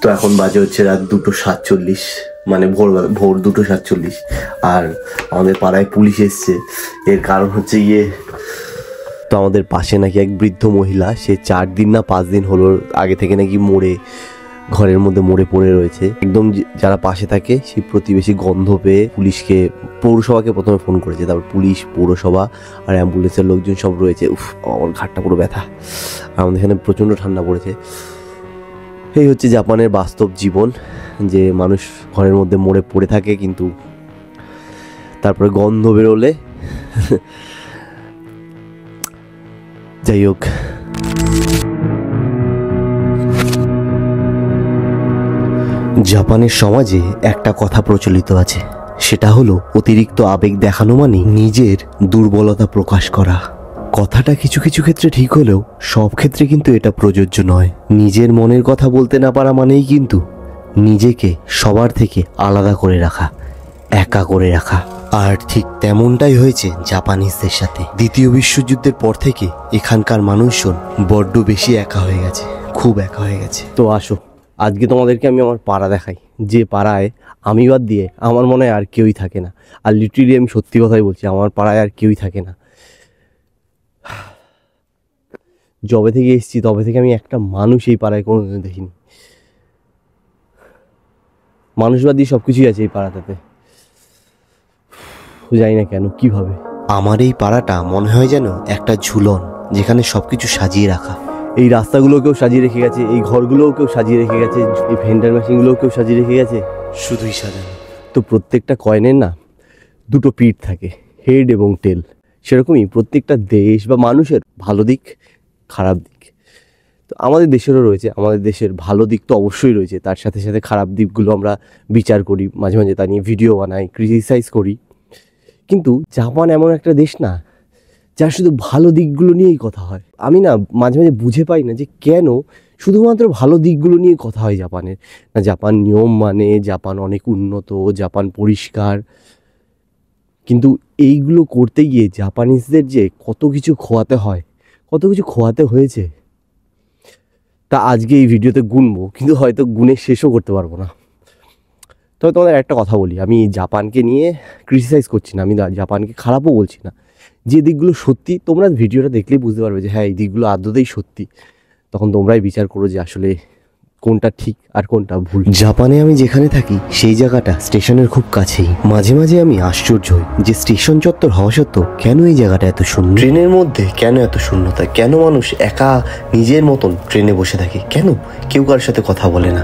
তো এখন বাজে হচ্ছে রাত 2:47, মানে ভোর 2:47। আর আমাদের পাড়ায় পুলিশ এসছে। এর কারণ হচ্ছে তো আমাদের পাশে নাকি এক বৃদ্ধ মহিলা, সে 4 দিন না 5 দিন হলো আগে থেকে নাকি ঘরের মধ্যে মরে পড়ে রয়েছে। একদম যারা পাশে থাকে সেই প্রতিবেশী গন্ধ পেয়ে পুলিশকে, পৌরসভাকে প্রথমে ফোন করেছে, তারপর পুলিশ, পৌরসভা আর অ্যাম্বুলেন্সের লোকজন সব রয়েছে। আমার ঘাটটা পুরো ব্যথা। আর আমাদের এখানে প্রচণ্ড ঠান্ডা পড়েছে। এই হচ্ছে জাপানের বাস্তব জীবন, যে মানুষ ঘরের মধ্যে মরে পড়ে থাকে, কিন্তু তারপরে গন্ধ বেরোলে যাই হোক। জাপানের সমাজে একটা কথা প্রচলিত আছে, সেটা হলো অতিরিক্ত আবেগ দেখানো মানে নিজের দুর্বলতা প্রকাশ করা। কথাটা কিছু কিছু ক্ষেত্রে ঠিক হলেও সব ক্ষেত্রে কিন্তু এটা প্রযোজ্য নয়। নিজের মনের কথা বলতে না পারা মানেই কিন্তু নিজেকে সবার থেকে আলাদা করে রাখা, একা করে রাখা। আর ঠিক তেমনটাই হয়েছে জাপানিজদের সাথে। দ্বিতীয় বিশ্বযুদ্ধের পর থেকে এখানকার মানুষজন বড্ড বেশি একা হয়ে গেছে, খুব একা হয়ে গেছে। তো আসো, আজকে তোমাদেরকে আমি আমার পাড়া দেখাই, যে পাড়ায় আমি বাদ দিয়ে আমার মনে হয় আর কেউই থাকে না। আর লিটারেলি আমি সত্যি কথাই বলছি, আমার পাড়ায় আর কেউই থাকে না। যবে থেকে এসেছি তবে থেকে আমি একটা মানুষ এই পাড়ায় কোনোদিনও দেখিনি। মানুষ বাদ দিয়ে সব কিছুই আছে এই পাড়াটাতে, জানি না কেন, কিভাবে। আমার এই পাড়াটা মনে হয় যেন একটা ঝুলন, যেখানে সবকিছু সাজিয়ে রাখা। এই রাস্তাগুলোকেও সাজিয়ে রেখে গেছে, এই ঘরগুলোও কেউ সাজিয়ে রেখে গেছে, এই ভেন্ডার মেশিনগুলোও কেউ সাজিয়ে রেখে গেছে, শুধুই সাজানো। তো প্রত্যেকটা কয়েনের না দুটো পিঠ থাকে, হেড এবং টেল। সেরকমই প্রত্যেকটা দেশ বা মানুষের ভালো দিক, খারাপ দিক। তো আমাদের দেশেরও রয়েছে, আমাদের দেশের ভালো দিক তো অবশ্যই রয়েছে, তার সাথে সাথে খারাপ দিকগুলো আমরা বিচার করি, মাঝে মাঝে তা নিয়ে ভিডিও বানাই, ক্রিটিসাইজ করি। কিন্তু জাপান এমন একটা দেশ না যার শুধু ভালো দিকগুলো নিয়েই কথা হয়। আমি না মাঝে মাঝে বুঝে পাই না যে কেন শুধুমাত্র ভালো দিকগুলো নিয়ে কথা হয় জাপানের। না, জাপান নিয়ম মানে, জাপান অনেক উন্নত, জাপান পরিষ্কার, কিন্তু এইগুলো করতে গিয়ে জাপানিজদের যে কত কিছু খোয়াতে হয়, কত কিছু খোয়াতে হয়েছে, তা আজকে এই ভিডিওতে গুনবো, কিন্তু হয়তো গুনে শেষও করতে পারবো না। তবে তোমাদের একটা কথা বলি, আমি জাপানকে নিয়ে ক্রিটিসাইজ করছি না, আমি জাপানকে খারাপও বলছি না। যে দিকগুলো সত্যি, তোমরা ভিডিওটা দেখলেই বুঝতে পারবে যে হ্যাঁ এই দিকগুলো আদতেই সত্যি। তখন তোমরাই বিচার করো যে আসলে কোনটা ঠিক আর কোনটা ভুল। জাপানে আমি যেখানে থাকি সেই জায়গাটা স্টেশনের খুব কাছেই। মাঝে মাঝে আমি আশ্চর্য হই যে স্টেশন চত্বর হওয়া সত্ত্বেও কেন এই জায়গাটা এত শূন্য। ট্রেনের মধ্যে কেন এত শূন্যতা, কেন মানুষ একা নিজের মতন ট্রেনে বসে থাকে, কেন কেউ কারোর সাথে কথা বলে না।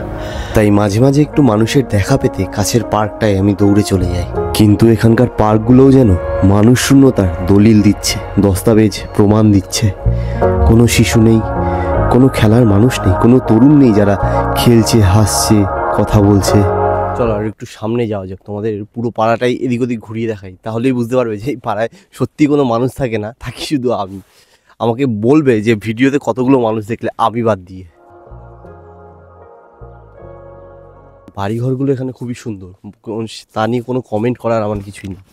তাই মাঝে মাঝে একটু মানুষের দেখা পেতে কাছের পার্কটায় আমি দৌড়ে চলে যাই। কিন্তু এখানকার পার্কগুলোও যেন মানুষ শূন্যতার দলিল দিচ্ছে, দস্তাবেজ প্রমাণ দিচ্ছে। কোনো শিশু নেই, কোনো খেলার মানুষ নেই, কোনো তরুণ নেই যারা খেলছে, হাসছে, কথা বলছে। চলো আর একটু সামনে যাওয়া যাক, তোমাদের পুরো পাড়াটাই এদিক ওদিক ঘুরিয়ে দেখাই, তাহলেই বুঝতে পারবে যে এই পাড়ায় সত্যি কোনো মানুষ থাকে না, থাকি শুধু আমি। আমাকে বলবে যে ভিডিওতে কতগুলো মানুষ দেখলে, আমি বাদ দিয়ে। বাড়িঘরগুলো এখানে খুবই সুন্দর, তা নিয়ে কোনো কমেন্ট করার আমার কিছুই নেই।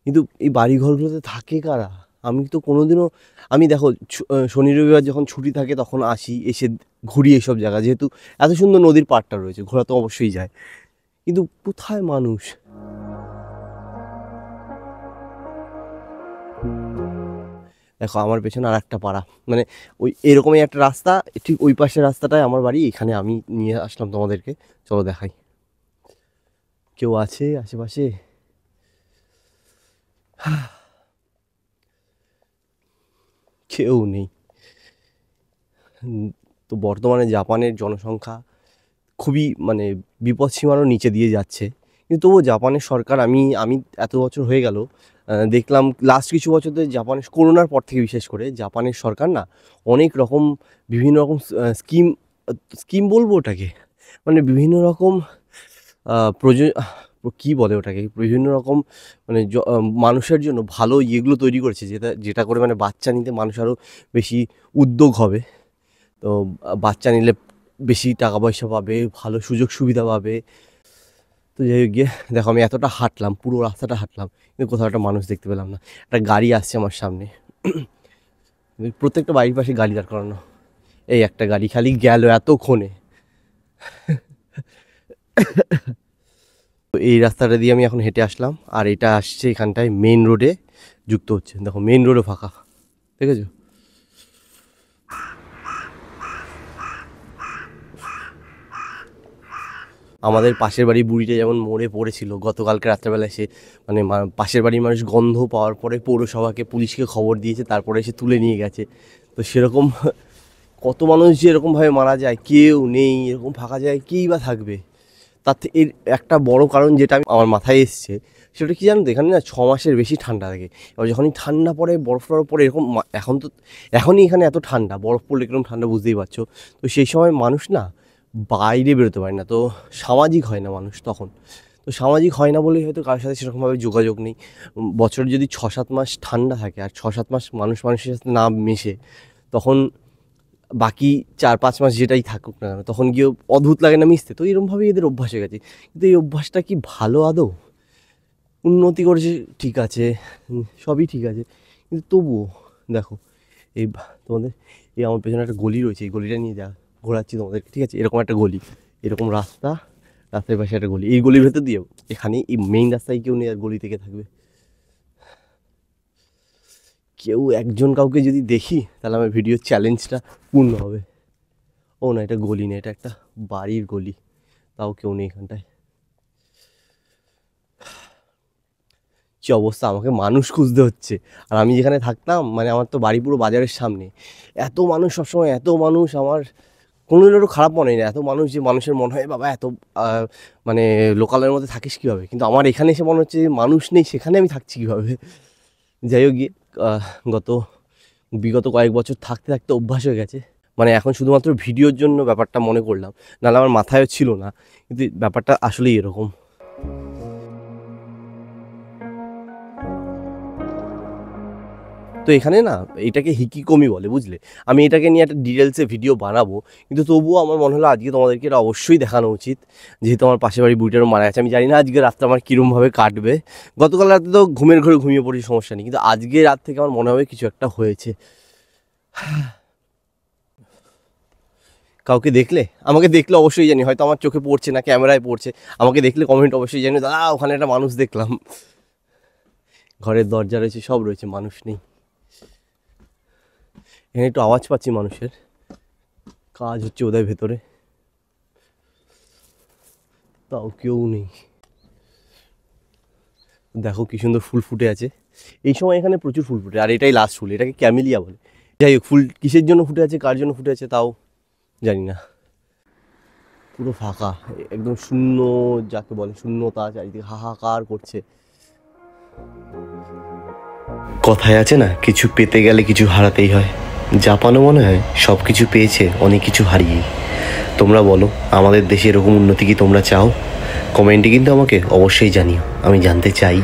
কিন্তু এই বাড়িঘরগুলোতে থাকে কারা? আমি তো কোনোদিনও, আমি দেখো শনি রবিবার যখন ছুটি থাকে তখন আসি, এসে ঘুরি এইসব জায়গা, যেহেতু এত সুন্দর নদীর পাড়টা রয়েছে, ঘোরা তো অবশ্যই যায়। কিন্তু কোথায় মানুষ? দেখো আমার পেছনে আর একটা পাড়া, মানে ওই এরকমই একটা রাস্তা, ঠিক ওই পাশের রাস্তাটায় আমার বাড়ি। এখানে আমি নিয়ে আসলাম তোমাদেরকে, চলো দেখাই। কেউ আছে আশেপাশে? কেউ নেই। তো বর্তমানে জাপানের জনসংখ্যা খুবই মানে বিপদসীমারও নিচে দিয়ে যাচ্ছে, কিন্তু তবুও জাপানের সরকার, আমি এত বছর হয়ে গেল দেখলাম, লাস্ট কিছু বছর ধরে জাপানের করোনার পর থেকে বিশেষ করে জাপানের সরকার না অনেক রকম বিভিন্ন রকম স্কিম বলবো ওটাকে, মানে বিভিন্ন রকম কী বলে ওটাকে, বিভিন্ন রকম মানে মানুষের জন্য ভালো ইয়েগুলো তৈরি করেছে, যেটা করে মানে বাচ্চা নিতে মানুষ আরও বেশি উদ্যোগ হবে। তো বাচ্চা নিলে বেশি টাকা পয়সা পাবে, ভালো সুযোগ সুবিধা পাবে। তো যাই হোক, গিয়ে দেখো আমি এতটা হাঁটলাম, পুরো রাস্তাটা হাঁটলাম, কিন্তু কোথাও একটা মানুষ দেখতে পেলাম না। একটা গাড়ি আসছে আমার সামনে, প্রত্যেকটা বাড়ির পাশে গাড়ি দাঁড় করানো। এই একটা গাড়ি খালি গেল এতক্ষণে। তো এই রাস্তাটা দিয়ে আমি এখন হেঁটে আসলাম, আর এটা আসছে এখানটায় মেন রোডে যুক্ত হচ্ছে। দেখো মেন রোডও ফাঁকা, ঠিক আছে। আমাদের পাশের বাড়ির বুড়িটা যেমন মরে পড়েছিল গতকালকে রাত্রেবেলা, এসে মানে পাশের বাড়ির মানুষ গন্ধ পাওয়ার পরে পৌরসভাকে, পুলিশকে খবর দিয়েছে, তারপরে এসে তুলে নিয়ে গেছে। তো সেরকম কত মানুষ যে এরকমভাবে মারা যায়, কেউ নেই, এরকম ফাঁকা যায় কেই বা থাকবে। তার থেকে এর একটা বড় কারণ যেটা আমার মাথায় এসছে, সেটা কি জানো তো, এখানে না 6 মাসের বেশি ঠান্ডা থাকে। এবার যখনই ঠান্ডা পড়ে, বরফ টরফ পড়ে, এরকম এখনই এখানে এত ঠান্ডা, বরফ পড়লে এরকম ঠান্ডা বুঝতেই পারছো। তো সেই সময় মানুষ না বাইরে বেরোতে পারে না, তো সামাজিক হয় না মানুষ তখন। তো সামাজিক হয় না বলেই হয়তো কারোর সাথে সেরকমভাবে যোগাযোগ নেই। বছরে যদি 6-7 মাস ঠান্ডা থাকে আর 6-7 মাস মানুষ মানুষের সাথে না মেশে, তখন বাকি 4-5 মাস যেটাই থাকুক না কেন, তখন গিয়েও অদ্ভুত লাগে না মিশতে। তো এরকমভাবেই এদের অভ্যাস হয়ে গেছে। কিন্তু এই অভ্যাসটা কি ভালো আদৌ? উন্নতি করেছে ঠিক আছে, সবই ঠিক আছে, কিন্তু তবুও দেখো এই তোমাদের এই আমার পেছনে একটা গলি রয়েছে, এই গলিটা নিয়ে ঘোরাচ্ছি তোমাদেরকে, ঠিক আছে। এরকম একটা গলি, এরকম রাস্তার পাশে একটা গলি, এই গলির ভেতর দিয়েও এখানে এই মেইন রাস্তায় কেউ নেই, আর গলি থেকে থাকবে কেউ একজন। কাউকে যদি দেখি তাহলে আমার ভিডিও চ্যালেঞ্জটা পূর্ণ হবে। ও না, এটা গলি না, এটা একটা বাড়ির গলি, তাও কেউ নেই এখানটায়। কী অবস্থা, আমাকে মানুষ খুঁজতে হচ্ছে। আর আমি যেখানে থাকতাম, মানে আমার তো বাড়ি পুরো বাজারের সামনে, এত মানুষ সবসময়, এত মানুষ, আমার কোনোদিনও খারাপ মনে হয় না। এত মানুষ যে মানুষের মনে হয় বাবা এত মানে লোকালের মধ্যে থাকিস কীভাবে, কিন্তু আমার এখানে এসে মনে হচ্ছে যে মানুষ নেই, সেখানে আমি থাকছি কীভাবে। যাই হোক গিয়ে বিগত কয়েক বছর থাকতে থাকতে অভ্যাস হয়ে গেছে। মানে এখন শুধুমাত্র ভিডিওর জন্য ব্যাপারটা মনে করলাম, নাহলে আমার মাথায়ও ছিল না, কিন্তু ব্যাপারটা আসলেই এরকম। তো এখানে না এটাকে হিকিকমি বলে, বুঝলে। আমি এটাকে নিয়ে একটা ডিটেলসে ভিডিও বানাবো, কিন্তু তবুও আমার মনে হলো আজকে তোমাদেরকে এটা অবশ্যই দেখানো উচিত, যেহেতু আমার পাশের বাড়ি বুড়িটারও মারা গেছে। আমি জানি না আজকে রাতটা আমার কীরকমভাবে কাটবে। গতকাল রাতে তো ঘুমের ঘরে ঘুমিয়ে পড়ি, সমস্যা নেই, কিন্তু আজকে রাত থেকে আমার মনে হবে কিছু একটা হয়েছে। কাউকে দেখলে, আমাকে দেখলে অবশ্যই জানি, হয়তো আমার চোখে পড়ছে না, ক্যামেরায় পড়ছে, আমাকে দেখলে কমেন্ট অবশ্যই জানি, দাদা ওখানে একটা মানুষ দেখলাম। ঘরের দরজা রয়েছে, সব রয়েছে, মানুষ নেই। এখানে একটু আওয়াজ পাচ্ছি মানুষের, কাজ হচ্ছে ওদের ভেতরে, তাও কেউ নেই। দেখো কি সুন্দর ফুল ফুটে আছে এই সময়, এখানে প্রচুর ফুল ফুটে, আর এটাই লাস্ট ফুল, এটাকে ক্যামেলিয়া বলে। যাই হোক, ফুল কিসের জন্য ফুটে আছে, কার জন্য ফুটে আছে তাও জানি না। পুরো ফাঁকা, একদম শূন্য, যাকে বলে শূন্যতা, চারিদিকে হাহাকার করছে। কথায় আছে না, কিছু পেতে গেলে কিছু হারাতেই হয়। জাপানও মনে হয় সব কিছু পেয়েছে, অনেক কিছু হারিয়েই। তোমরা বলো, আমাদের দেশে এরকম উন্নতি কি তোমরা চাও? কমেন্টে কিন্তু আমাকে অবশ্যই জানিও, আমি জানতে চাই।